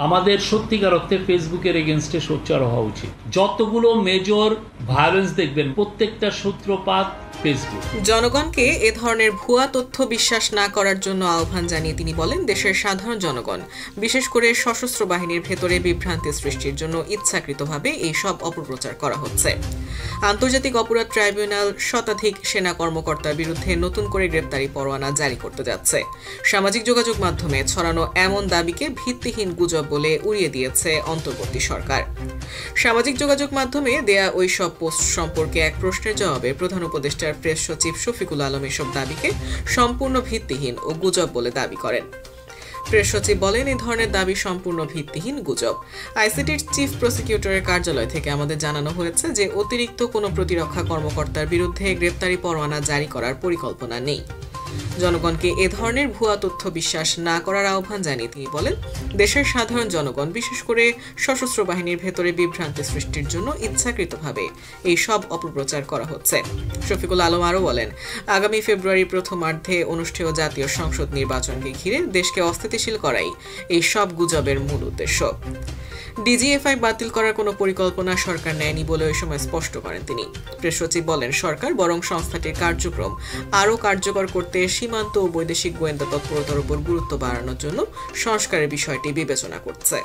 আমাদের সত্যিকার অর্থে ফেসবুকের এগেনস্টে সোচ্চার হওয়া উচিত। যতগুলো মেজর ভায়োলেন্স দেখবেন প্রত্যেকটা সূত্রপাত ফেসবুক। জনগণকে এ ধরনের ভুয়া তথ্য বিশ্বাস না করার জন্য আহ্বান জানিয়ে তিনি বলেন, দেশের সাধারণ জনগণ বিশেষ করে সশস্ত্র বাহিনীর ভেতরে বিভ্রান্তি সৃষ্টির জন্য ইচ্ছাকৃতভাবে এই সব অপপ্রচার করা হচ্ছে। আন্তর্জাতিক অপরাধ ট্রাইব্যুনাল শতাধিক সেনা কর্মকর্তার বিরুদ্ধে নতুন করে গ্রেপ্তারি পরোয়ানা জারি করতে যাচ্ছে। সামাজিক যোগাযোগ মাধ্যমে ছড়ানো এমন দাবিকে ভিত্তিহীন গুজব বলে উড়িয়ে দিয়েছে অন্তর্বর্তী সরকার। সামাজিক যোগাযোগ মাধ্যমে দেয়া ওই সব পোস্ট সম্পর্কে এক প্রশ্নের জবাবে প্রধান উপদেষ্টার প্রেস সচিব শফিকুল আলম এসব দাবিকে সম্পূর্ণ ভিত্তিহীন ও গুজব বলে দাবি করেন। প্রেস সচিব বলেন, এই ধরনের দাবি সম্পূর্ণ ভিত্তিহীন গুজব। আইসিটির চিফ প্রসিকিউটরের কার্যালয় থেকে আমাদের জানানো হয়েছে যে অতিরিক্ত কোনো প্রতিরক্ষা কর্মকর্তার বিরুদ্ধে গ্রেপ্তারি পরোয়ানা জারি করার পরিকল্পনা নেই। জনগণকে এ ধরনের ভুয়া তথ্য বিশ্বাস না করার আহ্বান জানিয়ে তিনি বলেন, দেশের সাধারণ জনগণ বিশেষ করে সশস্ত্র বাহিনীর ভেতরে বিভ্রান্তি সৃষ্টির জন্য ইচ্ছাকৃতভাবে এই সব অপপ্রচার করা হচ্ছে। শফিকুল আলম আরও বলেন, আগামী ফেব্রুয়ারির প্রথমার্ধে অনুষ্ঠেয় জাতীয় সংসদ নির্বাচনকে ঘিরে দেশকে অস্থিতিশীল করাই এই সব গুজবের মূল উদ্দেশ্য। ডিজিএফআই বাতিল করার কোনো পরিকল্পনা সরকার নেয়নি বলে ওই সময় স্পষ্ট করেন তিনি। প্রেস সচিব বলেন, সরকার বরং সংস্থাটির কার্যক্রম আরও কার্যকর করতে সীমান্ত ও বৈদেশিক গোয়েন্দা তৎপরতার উপর গুরুত্ব বাড়ানোর জন্য সংস্কারের বিষয়টি বিবেচনা করছে।